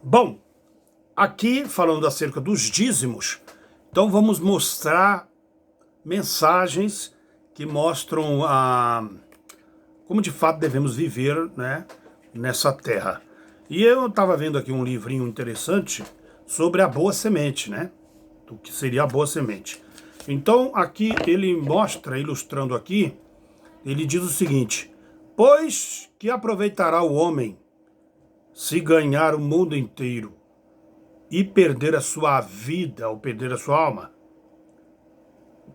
Bom, aqui falando acerca dos dízimos, então vamos mostrar mensagens que mostram como de fato devemos viver, né, nessa terra. E eu estava vendo aqui um livrinho interessante sobre a boa semente, né? O que seria a boa semente. Então aqui ele mostra, ilustrando aqui, ele diz o seguinte: pois que aproveitará o homem se ganhar o mundo inteiro e perder a sua vida ou perder a sua alma?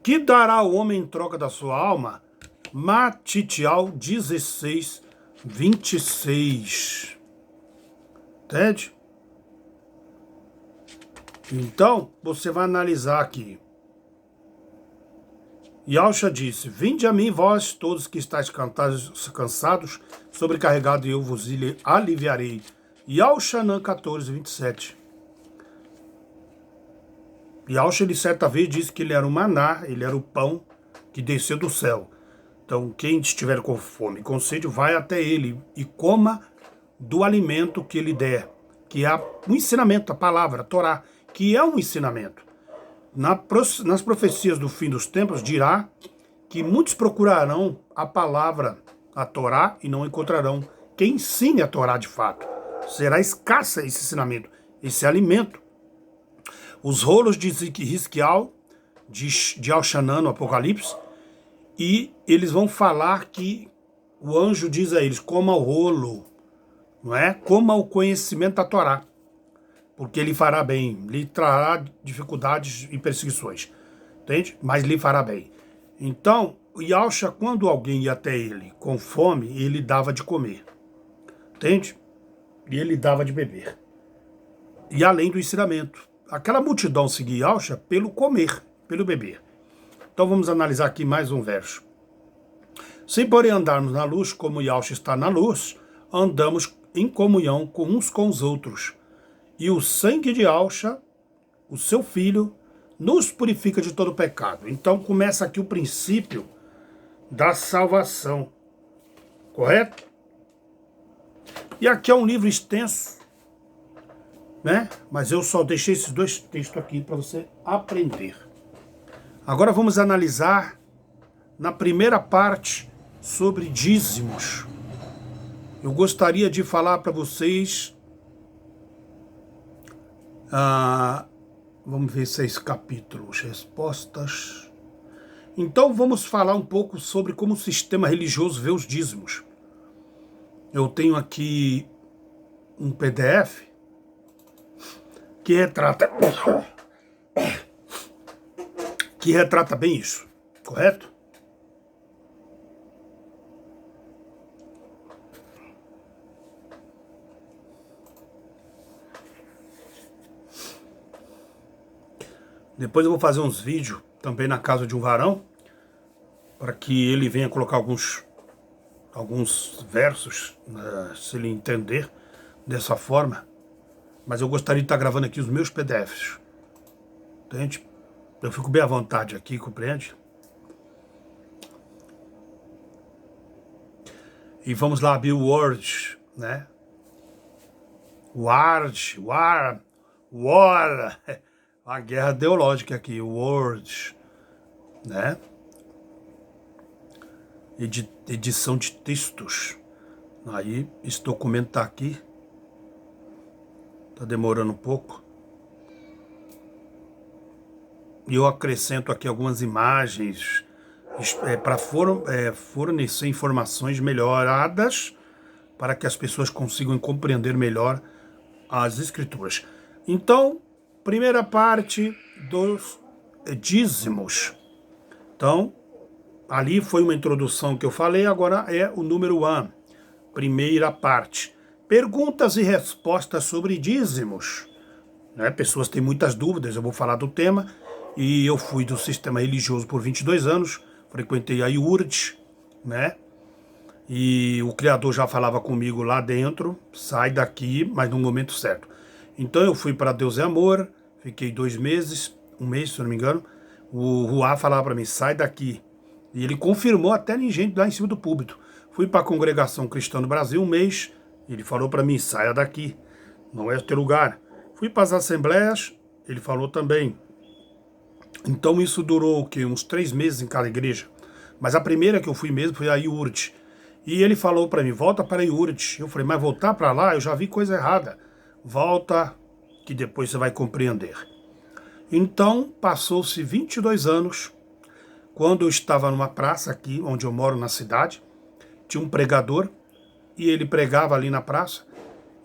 Que dará o homem em troca da sua alma? Matitial 16, 26. Entende? Então, você vai analisar aqui. Yahshua disse: vinde a mim, vós todos que estáis cansados, sobrecarregados, e eu vos aliviarei. Yahshua 14, 27. Yahshua, ele certa vez disse que ele era o maná, ele era o pão que desceu do céu. Então, quem estiver com fome e com sede, vai até ele e coma do alimento que ele der, que é o ensinamento, a palavra, a Torá, que é um ensinamento. Nas profecias do fim dos tempos, dirá que muitos procurarão a palavra, a Torá, e não encontrarão quem ensine a Torá de fato. Será escassa esse ensinamento, esse alimento. Os rolos de Hizquial, de Alxanã no Apocalipse, e eles vão falar que o anjo diz a eles: coma o rolo, não é? Coma o conhecimento da Torá, porque lhe fará bem, lhe trará dificuldades e perseguições, entende? Mas lhe fará bem. Então, Yahshua, quando alguém ia até ele com fome, ele dava de comer, entende? E ele dava de beber. E além do ensinamento, aquela multidão seguia Yahshua pelo comer, pelo beber. Então vamos analisar aqui mais um verso. Se porém andarmos na luz, como Yahshua está na luz, andamos em comunhão uns com os outros. E o sangue de Yahshua, o seu Filho, nos purifica de todo pecado. Então começa aqui o princípio da salvação. Correto? E aqui é um livro extenso, né? Mas eu só deixei esses dois textos aqui para você aprender. Agora vamos analisar na primeira parte sobre dízimos. Eu gostaria de falar para vocês, vamos ver 6 capítulos, respostas. Então vamos falar um pouco sobre como o sistema religioso vê os dízimos. Eu tenho aqui um PDF que retrata bem isso, correto? Depois eu vou fazer uns vídeos também na casa de um varão, para que ele venha colocar alguns versos, se ele entender dessa forma. Mas eu gostaria de estar gravando aqui os meus PDFs, entende? Eu fico bem à vontade aqui, compreende? E vamos lá abrir o Word, né? War, a guerra teológica aqui, o Word, né? Edição de textos. Aí, esse documento está aqui. Está demorando um pouco. E eu acrescento aqui algumas imagens para fornecer informações melhoradas para que as pessoas consigam compreender melhor as escrituras. Então, primeira parte dos dízimos. Então, ali foi uma introdução que eu falei, agora é o número 1, primeira parte. Perguntas e respostas sobre dízimos. Né? Pessoas têm muitas dúvidas, eu vou falar do tema. E eu fui do sistema religioso por 22 anos, frequentei a IURD, né? E o Criador já falava comigo lá dentro: sai daqui, mas no momento certo. Então eu fui para Deus é Amor, fiquei 2 meses, 1 mês, se eu não me engano. O Ruá falava para mim: sai daqui. E ele confirmou até em gente lá em cima do púlpito. Fui para a Congregação Cristã do Brasil 1 mês, ele falou para mim: saia daqui. não é ter lugar. Fui para as assembleias, ele falou também. Então isso durou o quê? Uns 3 meses em cada igreja. Mas a primeira que eu fui mesmo foi a IURD. E ele falou para mim, volta para a IURD. Eu falei, mas voltar para lá, eu já vi coisa errada. Volta, que depois você vai compreender. Então, passou-se 22 anos, quando eu estava numa praça aqui, onde eu moro na cidade, tinha um pregador, e ele pregava ali na praça,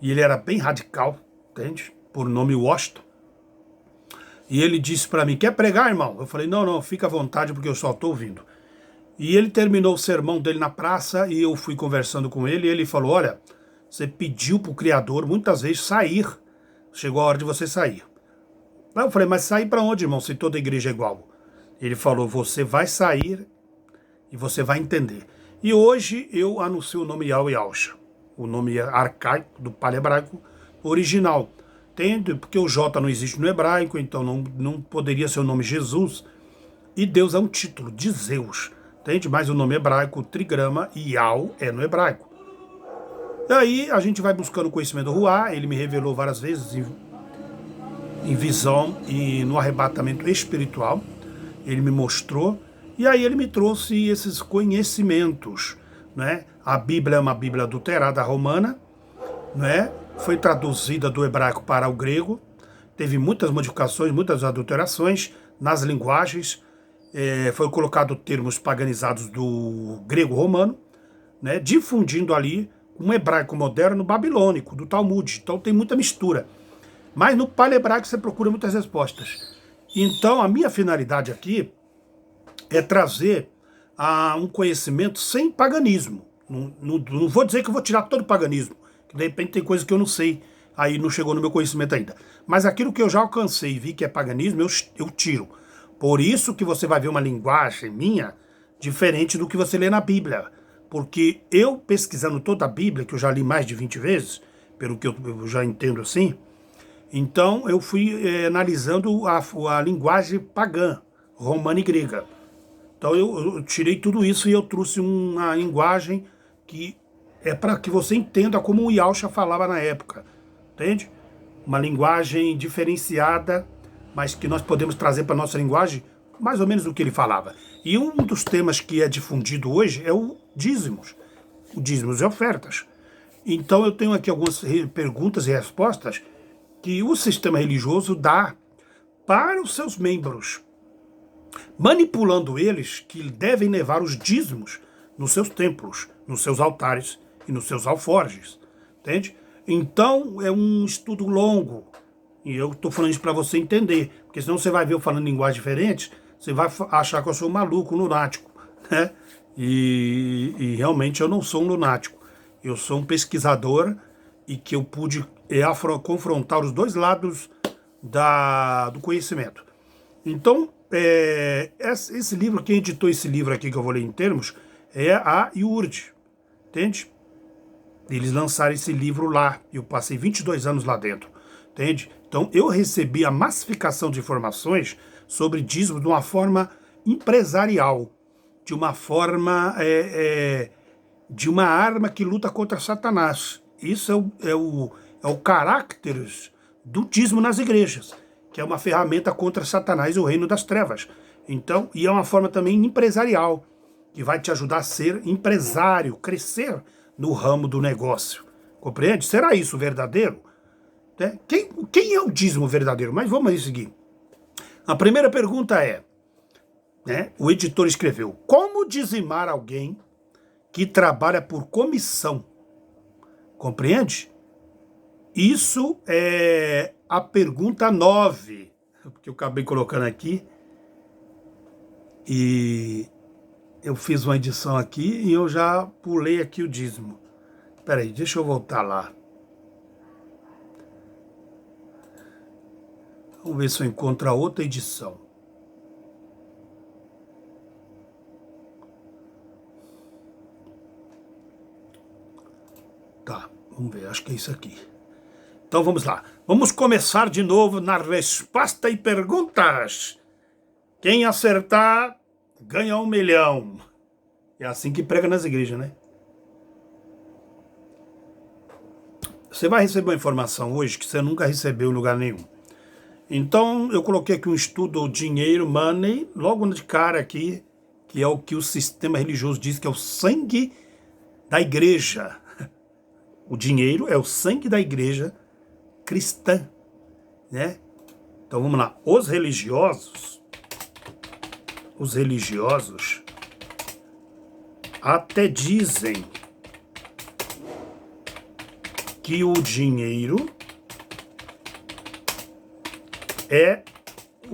e ele era bem radical, entende? Por nome Washington. E ele disse para mim, quer pregar, irmão? Eu falei, não, não, fica à vontade, porque eu só estou ouvindo. E ele terminou o sermão dele na praça, e eu fui conversando com ele, e ele falou, olha, você pediu para o Criador muitas vezes sair, chegou a hora de você sair. Aí eu falei, mas sair para onde, irmão, se toda igreja é igual? Ele falou, você vai sair e você vai entender. E hoje eu anuncio o nome Yahweh Yahushua, o nome arcaico do paleo-hebraico original. Entende? Porque o J não existe no hebraico, então não poderia ser o nome Jesus. E Deus é um título de Zeus, entende? Mas o nome hebraico, o trigrama, Yahweh é no hebraico. E aí a gente vai buscando o conhecimento do Ruá, ele me revelou várias vezes em visão e no arrebatamento espiritual, ele me mostrou, e aí ele me trouxe esses conhecimentos, né? A Bíblia é uma Bíblia adulterada romana, né? Foi traduzida do hebraico para o grego, teve muitas modificações, muitas adulterações nas linguagens, foi colocado termos paganizados do grego romano, né? Difundindo ali um hebraico moderno babilônico, do Talmud, então tem muita mistura. Mas no paleo-hebraico você procura muitas respostas. Então a minha finalidade aqui é trazer um conhecimento sem paganismo. Não vou dizer que eu vou tirar todo o paganismo, que de repente tem coisa que eu não sei, aí não chegou no meu conhecimento ainda. Mas aquilo que eu já alcancei e vi que é paganismo, eu tiro. Por isso que você vai ver uma linguagem minha diferente do que você lê na Bíblia. Porque eu, pesquisando toda a Bíblia, que eu já li mais de 20 vezes, pelo que eu já entendo assim, então eu fui analisando a linguagem pagã, romana e grega. Então eu tirei tudo isso e eu trouxe uma linguagem que é para que você entenda como o Yahushua falava na época, entende? Uma linguagem diferenciada, mas que nós podemos trazer para a nossa linguagem mais ou menos o que ele falava. E um dos temas que é difundido hoje é o dízimos e ofertas. Então eu tenho aqui algumas perguntas e respostas que o sistema religioso dá para os seus membros, manipulando eles que devem levar os dízimos nos seus templos, nos seus altares e nos seus alforjes, entende? Então é um estudo longo, e eu estou falando isso para você entender, porque senão você vai ver eu falando linguagem diferente, você vai achar que eu sou um maluco, um lunático, né? E realmente eu não sou um lunático, eu sou um pesquisador e que eu pude confrontar os dois lados do conhecimento. Então, esse livro, quem editou esse livro aqui que eu vou ler em termos, é a IURD, entende? Eles lançaram esse livro lá, eu passei 22 anos lá dentro, entende? Então, eu recebi a massificação de informações sobre dízimo de uma forma empresarial, de uma forma, de uma arma que luta contra Satanás. Isso é o caráter do dízimo nas igrejas, que é uma ferramenta contra Satanás e o reino das trevas. Então, e é uma forma também empresarial, que vai te ajudar a ser empresário, crescer no ramo do negócio. Compreende? Será isso verdadeiro? Quem é o dízimo verdadeiro? Mas vamos aí seguir. A primeira pergunta é, o editor escreveu, como dizimar alguém que trabalha por comissão? Compreende? Isso é a pergunta 9, que eu acabei colocando aqui, e eu fiz uma edição aqui e eu já pulei aqui o dízimo. Espera aí, deixa eu voltar lá. Vamos ver se eu encontro a outra edição. Tá, vamos ver, acho que é isso aqui. Então vamos lá. Vamos começar de novo na resposta e perguntas. Quem acertar, ganha 1 milhão. É assim que prega nas igrejas, né? Você vai receber uma informação hoje que você nunca recebeu em lugar nenhum. Então, eu coloquei aqui um estudo dinheiro, money, logo de cara aqui, que é o que o sistema religioso diz que é o sangue da igreja. O dinheiro é o sangue da igreja cristã, né? Então, vamos lá. Os religiosos até dizem que o dinheiro é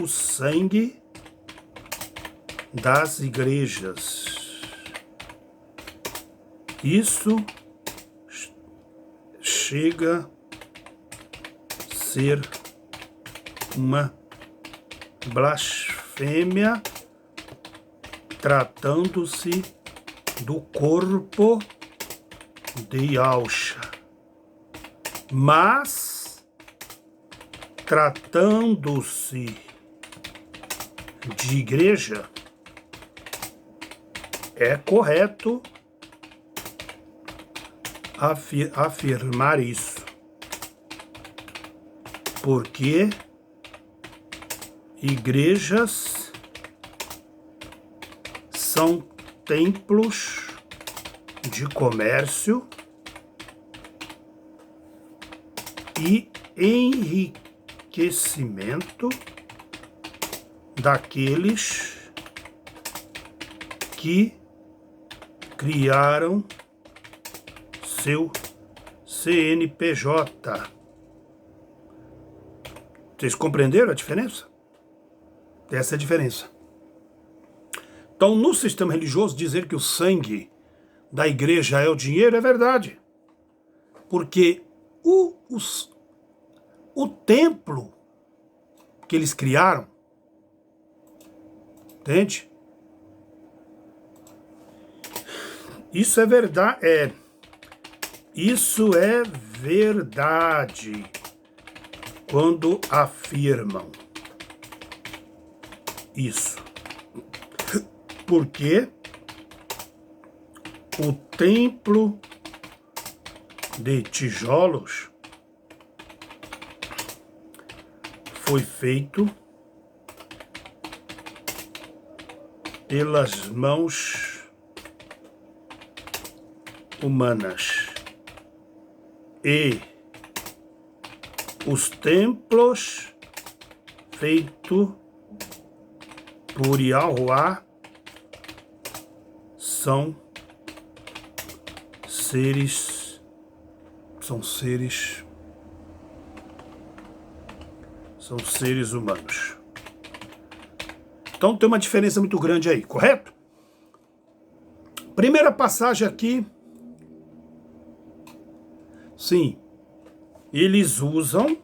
o sangue das igrejas. Isso chega a ser uma blasfêmia, tratando-se do corpo de Yahshua. Mas, tratando-se de igreja, é correto afirmar isso. Porque igrejas são templos de comércio e enriquecimento daqueles que criaram seu CNPJ. Vocês compreenderam a diferença? Essa é a diferença. Então, no sistema religioso, dizer que o sangue da igreja é o dinheiro é verdade. Porque o templo que eles criaram, entende? Isso é verdade. Isso é verdade quando afirmam isso. Porque o templo de tijolos foi feito pelas mãos humanas e os templos feitos por Yahuwah são seres humanos. Então tem uma diferença muito grande aí, correto? Primeira passagem aqui. Sim, eles usam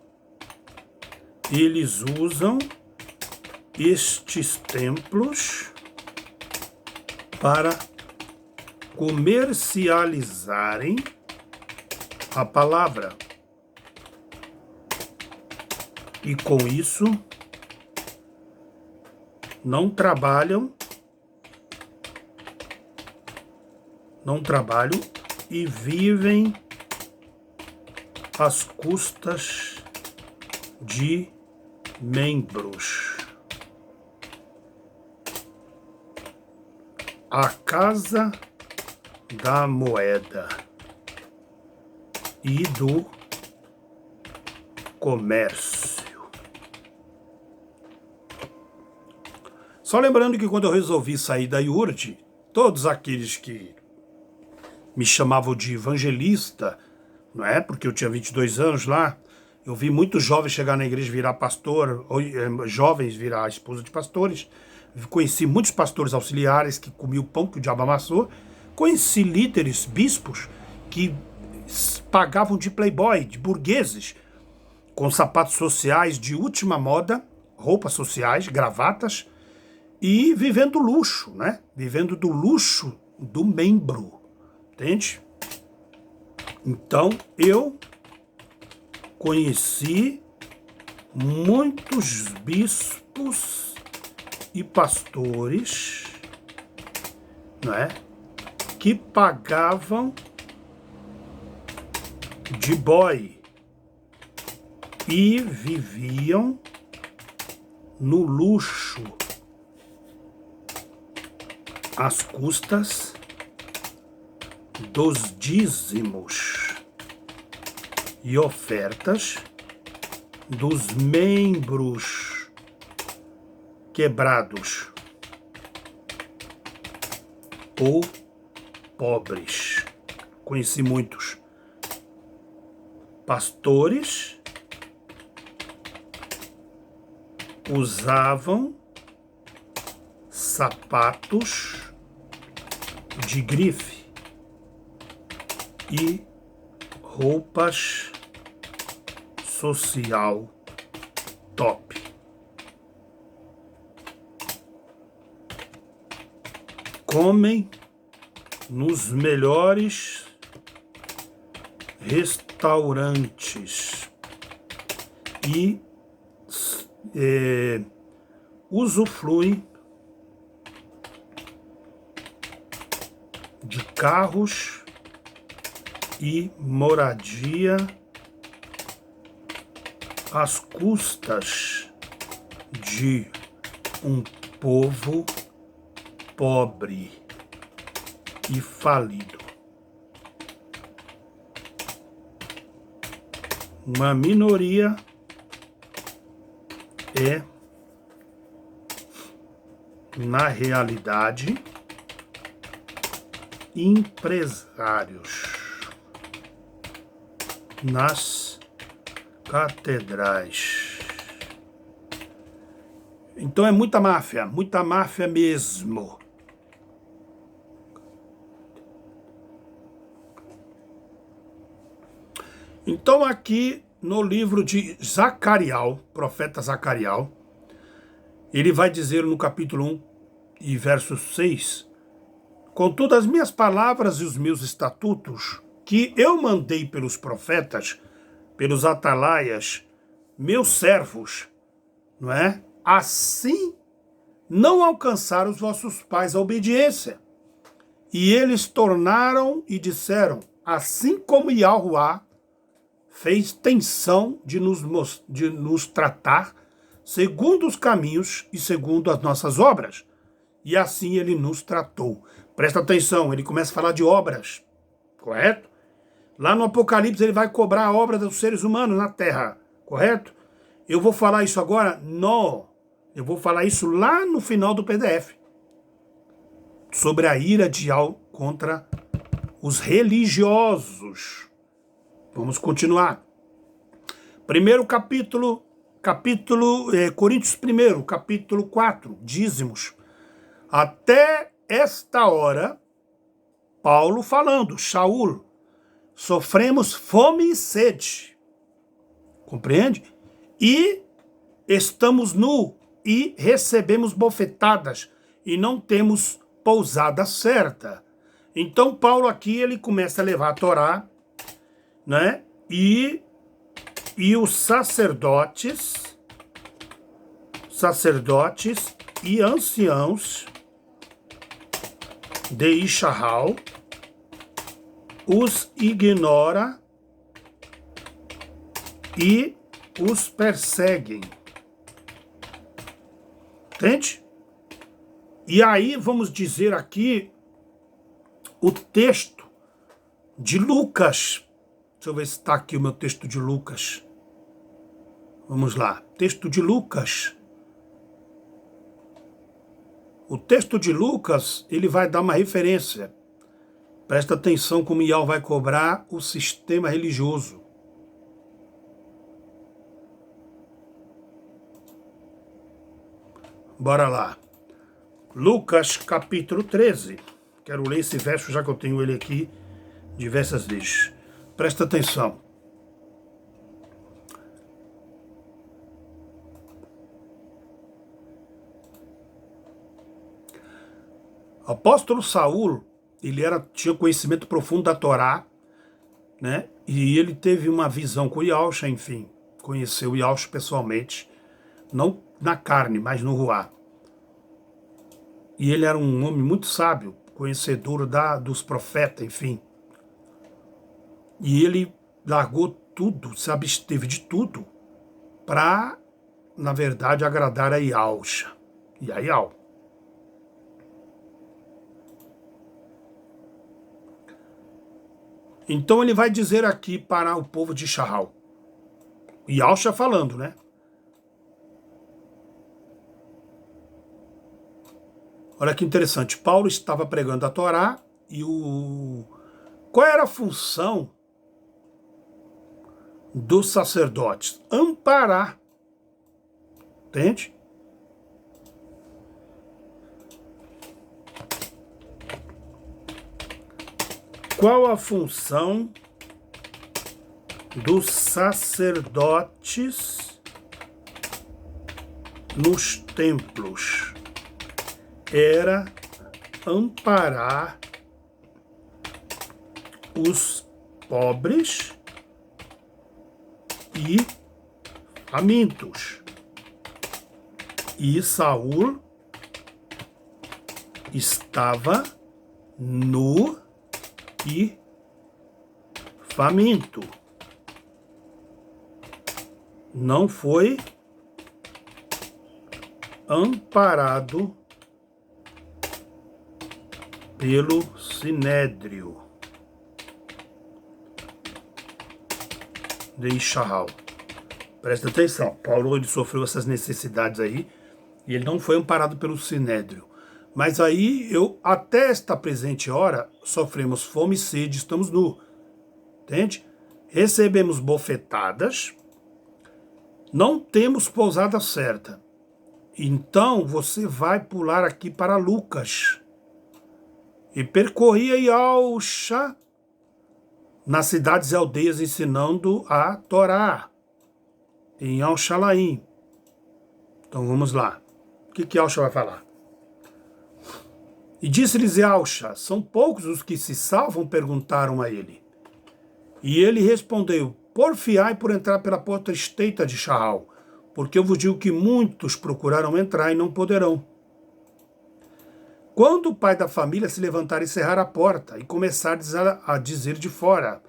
estes templos para comercializarem a palavra. E com isso não trabalham e vivem às custas de membros. A casa da moeda e do comércio. Só lembrando que quando eu resolvi sair da IURD, todos aqueles que me chamavam de evangelista, não é? Porque eu tinha 22 anos lá, eu vi muitos jovens chegar na igreja e virar pastor, ou jovens virar esposa de pastores. Conheci muitos pastores auxiliares que comiam o pão que o diabo amassou. Conheci líderes, bispos, que pagavam de playboy, de burgueses, com sapatos sociais de última moda, roupas sociais, gravatas, e vivendo luxo, né? Vivendo do luxo do membro, entende? Então, eu conheci muitos bispos e pastores, não é? Que pagavam de boi e viviam no luxo, às custas dos dízimos e ofertas dos membros quebrados ou pobres. Conheci muitos pastores usavam sapatos de grife e roupas social top. Comem nos melhores restaurantes e usufruem de carros e moradia às custas de um povo pobre e falido. Uma minoria é, na realidade, empresários nas catedrais. Então é muita máfia mesmo. Então aqui no livro de Zacariel, profeta Zacariel, ele vai dizer no capítulo 1 e verso 6: contudo as minhas palavras e os meus estatutos, que eu mandei pelos profetas, pelos atalaias, meus servos, não é? Assim não alcançaram os vossos pais a obediência. E eles tornaram e disseram, assim como Yahuwá fez tensão de nos tratar segundo os caminhos e segundo as nossas obras. E assim ele nos tratou. Presta atenção, ele começa a falar de obras, correto? Lá no Apocalipse ele vai cobrar a obra dos seres humanos na terra, correto? Eu vou falar isso agora? Não. Eu vou falar isso lá no final do PDF. Sobre a ira de Yahweh contra os religiosos. Vamos continuar. Primeiro capítulo, Coríntios 1, capítulo 4, dízimos. Até esta hora, Paulo falando, Shaul, sofremos fome e sede. Compreende? E estamos nu e recebemos bofetadas e não temos pousada certa. Então Paulo aqui ele começa a levar a Torá, né? E os sacerdotes e anciãos de Ishahal os ignora e os perseguem. Entende? E aí vamos dizer aqui o texto de Lucas. Deixa eu ver se está aqui o meu texto de Lucas. Vamos lá. Texto de Lucas. O texto de Lucas, ele vai dar uma referência. Presta atenção como Yahweh vai cobrar o sistema religioso. Bora lá. Lucas capítulo 13. Quero ler esse verso já que eu tenho ele aqui diversas vezes. Presta atenção. Apóstolo Saul, ele tinha conhecimento profundo da Torá, né? E ele teve uma visão com Yahushua, enfim, conheceu Yahushua pessoalmente, não na carne, mas no ruá. E ele era um homem muito sábio, conhecedor dos profetas, enfim. E ele largou tudo, se absteve de tudo, para, na verdade, agradar a Yausha e a Yao. Então ele vai dizer aqui para o povo de Shahal, Yausha falando, né? Olha que interessante, Paulo estava pregando a Torá e qual era a função dos sacerdotes? Amparar, entende? Qual a função dos sacerdotes nos templos? Era amparar os pobres e famintos. E Saul estava nu e faminto. Não foi amparado pelo Sinédrio de Shahal. Presta atenção, Paulo ele sofreu essas necessidades aí e ele não foi amparado pelo Sinédrio. Mas aí até esta presente hora, sofremos fome e sede, estamos nu. Entende? Recebemos bofetadas, não temos pousada certa. Então você vai pular aqui para Lucas. E percorria Yausha nas cidades e aldeias ensinando a Torá, em Al-Shalaim. Então vamos lá. O que Yausha vai falar? E disse-lhes Yausha, são poucos os que se salvam? Perguntaram a ele. E ele respondeu, porfiai por entrar pela porta estreita de Shahal, porque eu vos digo que muitos procuraram entrar e não poderão. Quando o pai da família se levantar e cerrar a porta, e começar a dizer de fora,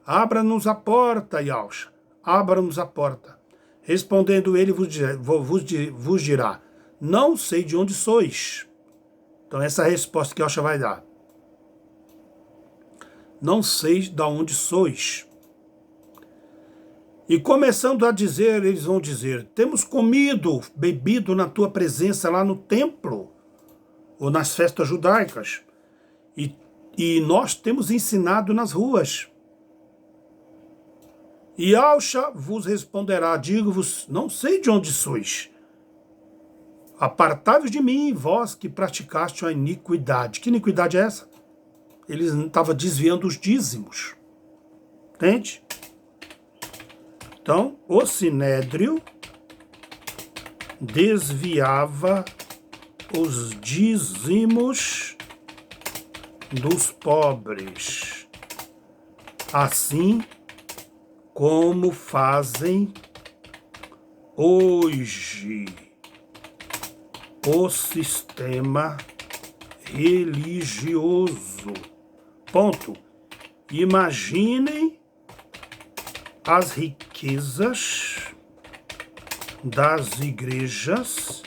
abra-nos a porta, Yausha, abra-nos a porta. Respondendo ele, vos dirá, não sei de onde sois. Então essa é a resposta que Yausha vai dar. Não sei de onde sois. E começando a dizer, eles vão dizer, temos comido, bebido na tua presença lá no templo, ou nas festas judaicas, e nós temos ensinado nas ruas. E Yausha vos responderá, digo-vos, não sei de onde sois. Apartai-vos de mim, vós que praticaste a iniquidade. Que iniquidade é essa? Eles estavam desviando os dízimos. Entende? Então, o Sinédrio desviava os dízimos dos pobres, assim como fazem hoje o sistema religioso. Ponto. Imaginem as riquezas das igrejas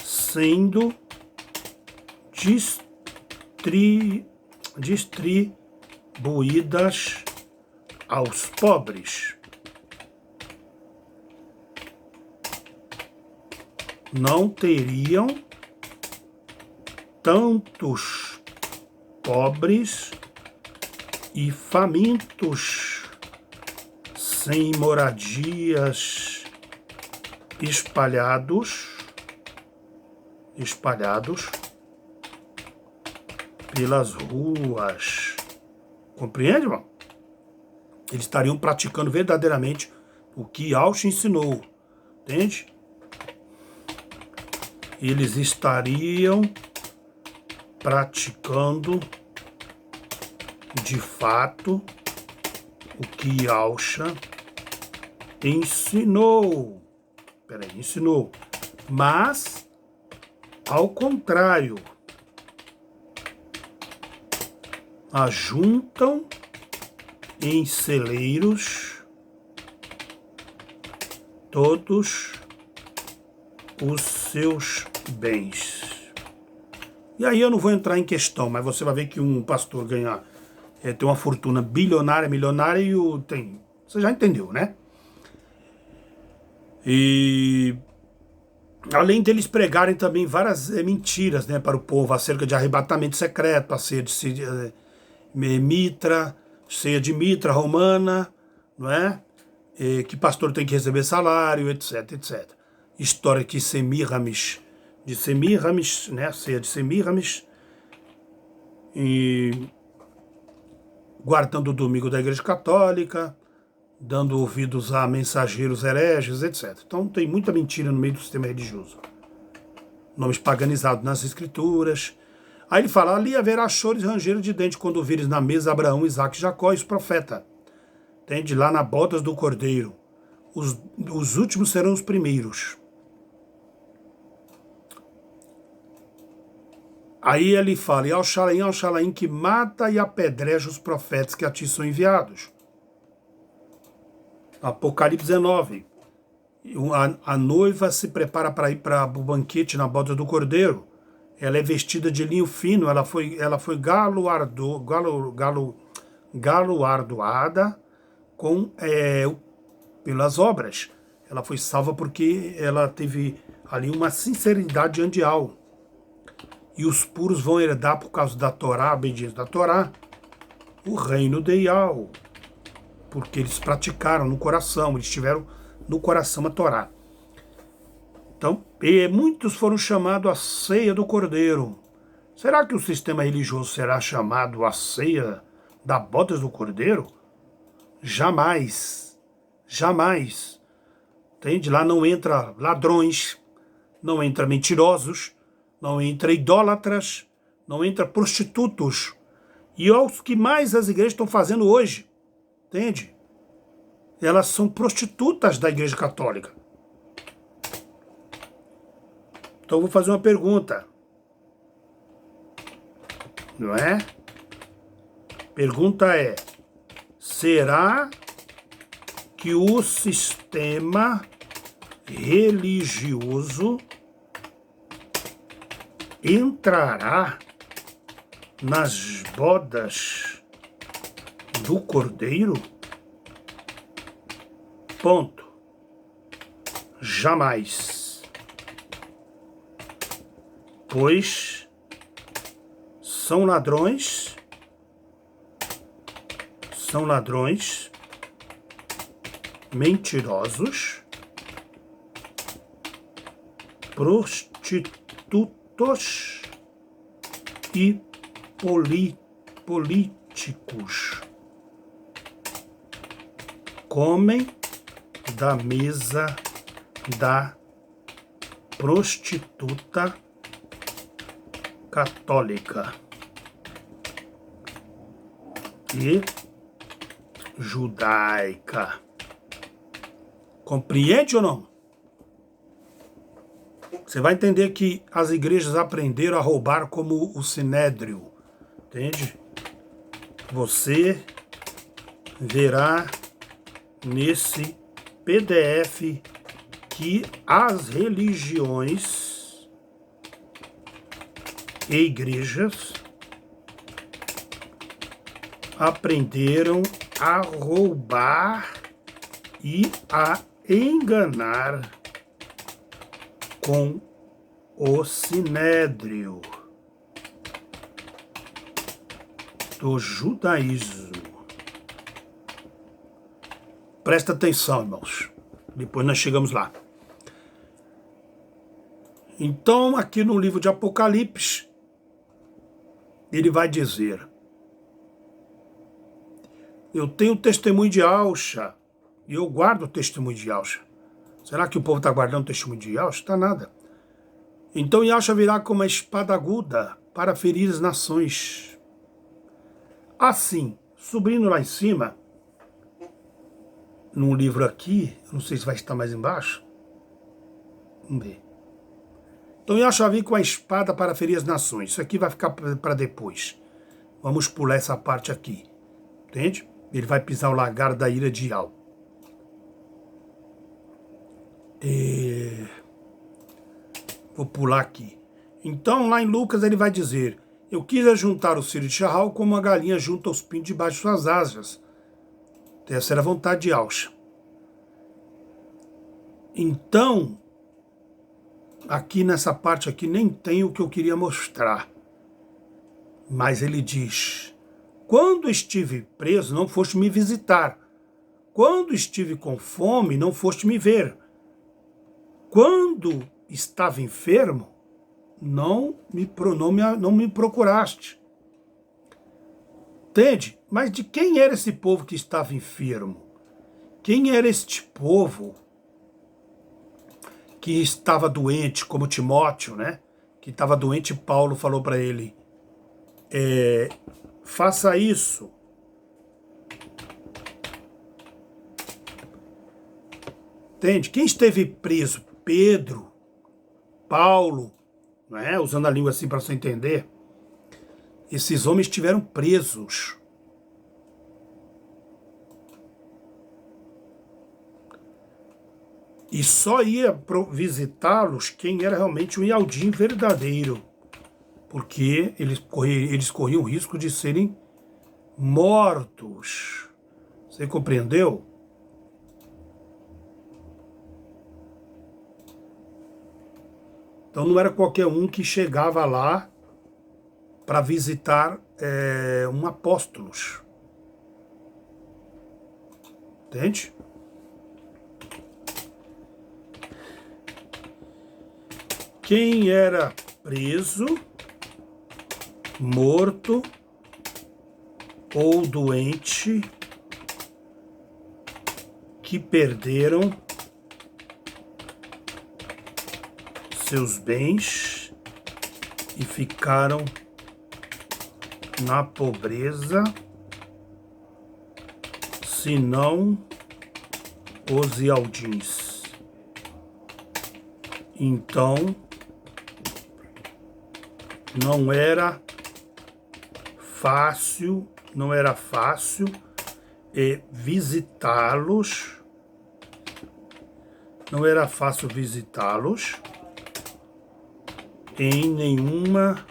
sendo distribuídas aos pobres. Não teriam tantos pobres e famintos sem moradias espalhados pelas ruas. Compreende, irmão? Eles estariam praticando verdadeiramente o que Yausha ensinou. Entende? Eles estariam praticando de fato o que Yausha ensinou. Ensinou. Mas, ao contrário, ajuntam em celeiros todos os seus bens. E aí eu não vou entrar em questão, mas você vai ver que um pastor ganha, tem uma fortuna bilionária, milionária e você já entendeu, né? E além deles pregarem também várias mentiras, né, para o povo acerca de arrebatamento secreto, a ceia de Mitra, ceia de Mitra romana, não é? Que pastor tem que receber salário, etc, etc. História de Semíramis, né, a ceia de Semíramis, e guardando o domingo da Igreja Católica, dando ouvidos a mensageiros hereges, etc. Então tem muita mentira no meio do sistema religioso. Nomes paganizados nas escrituras. Aí ele fala, ali haverá choro e ranger de dente quando vires na mesa Abraão, Isaque e Jacó e os profetas. Entende? Lá na bodas do cordeiro. Os últimos serão os primeiros. Aí ele fala, e ao Xalaim que mata e apedreja os profetas que a ti são enviados. Apocalipse 19. A noiva se prepara para ir para o banquete na boda do cordeiro. Ela é vestida de linho fino, ela foi galardoada pelas obras. Ela foi salva porque ela teve ali uma sinceridade andial. E os puros vão herdar, por causa da Torá, a obediência da Torá, o reino de Ial. Porque eles praticaram no coração, eles tiveram no coração a Torá. Então, muitos foram chamados à ceia do Cordeiro. Será que o sistema religioso será chamado à ceia da bodas do Cordeiro? Jamais. Jamais. Entende? Lá não entra ladrões, não entra mentirosos, não entra idólatras, não entra prostitutos. E é o que mais as igrejas estão fazendo hoje. Entende? Elas são prostitutas da Igreja Católica. Então eu vou fazer uma pergunta. Não é? Pergunta é, será que o sistema religioso entrará nas bodas do Cordeiro? Ponto. Jamais. Pois são ladrões, mentirosos, prostitutos e políticos. Comem da mesa da prostituta católica e judaica. Compreende ou não? Você vai entender que as igrejas aprenderam a roubar como o Sinédrio. Entende? Você verá nesse PDF que as religiões e igrejas aprenderam a roubar e a enganar com o Sinédrio do judaísmo. Presta atenção, irmãos. Depois nós chegamos lá. Então, aqui no livro de Apocalipse, ele vai dizer: eu tenho testemunho de Alxa, e eu guardo o testemunho de Alxa. Será que o povo está guardando o testemunho de Alxa? Está nada. Então Alxa virá como uma espada aguda para ferir as nações. Assim, subindo lá em cima, num livro aqui, não sei se vai estar mais embaixo. Vamos ver. Então Yahshua vem com a espada para ferir as nações. Isso aqui vai ficar para depois. Vamos pular essa parte aqui. Entende? Ele vai pisar o lagar da ira de Yahweh. Vou pular aqui. Então, lá em Lucas, ele vai dizer: eu quis juntar os filhos de Charral como a galinha junta os pintos debaixo de suas asas. Essa era a vontade de Yahushua. Então, aqui nessa parte aqui nem tem o que eu queria mostrar. Mas ele diz: quando estive preso, não foste me visitar. Quando estive com fome, não foste me ver. Quando estava enfermo, não me procuraste. Entende? Mas de quem era esse povo que estava enfermo? Quem era este povo que estava doente, como Timóteo, né? Que estava doente, Paulo falou para ele: faça isso. Entende? Quem esteve preso? Pedro, Paulo, não é? Usando a língua assim para você entender. Esses homens estiveram presos. E só ia visitá-los quem era realmente um Yaldim verdadeiro. Porque eles corriam o risco de serem mortos. Você compreendeu? Então não era qualquer um que chegava lá para visitar um apóstolos. Entende? Quem era preso, morto ou doente, que perderam seus bens e ficaram na pobreza, senão os Yaldins. Então, não era fácil visitá-los, em nenhuma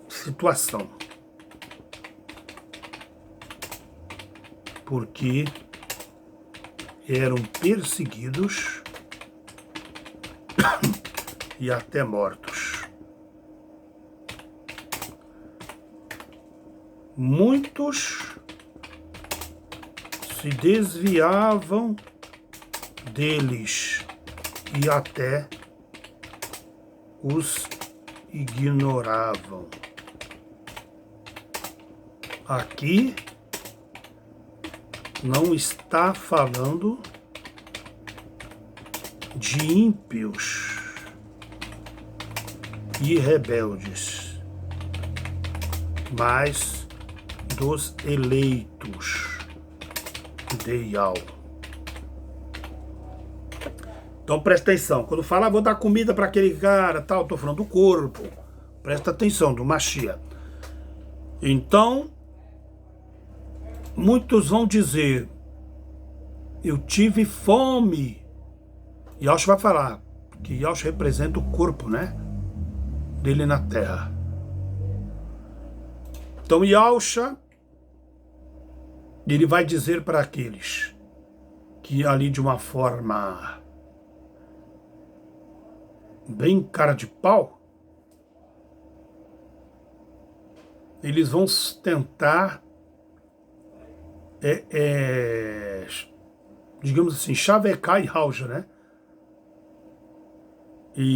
situação, porque eram perseguidos e até mortos. Muitos se desviavam deles e até os ignoravam. Aqui não está falando de ímpios e rebeldes, mas dos eleitos de Yahweh. Então presta atenção, quando fala vou dar comida para aquele cara, tal, estou falando do corpo. Presta atenção, do Mashiach. Então, muitos vão dizer: eu tive fome. Yahushua vai falar que Yahushua representa o corpo, né, dele na terra. Então Yahushua, ele vai dizer para aqueles que ali de uma forma bem cara de pau, eles vão tentar, digamos assim, chavecar e rauja, né?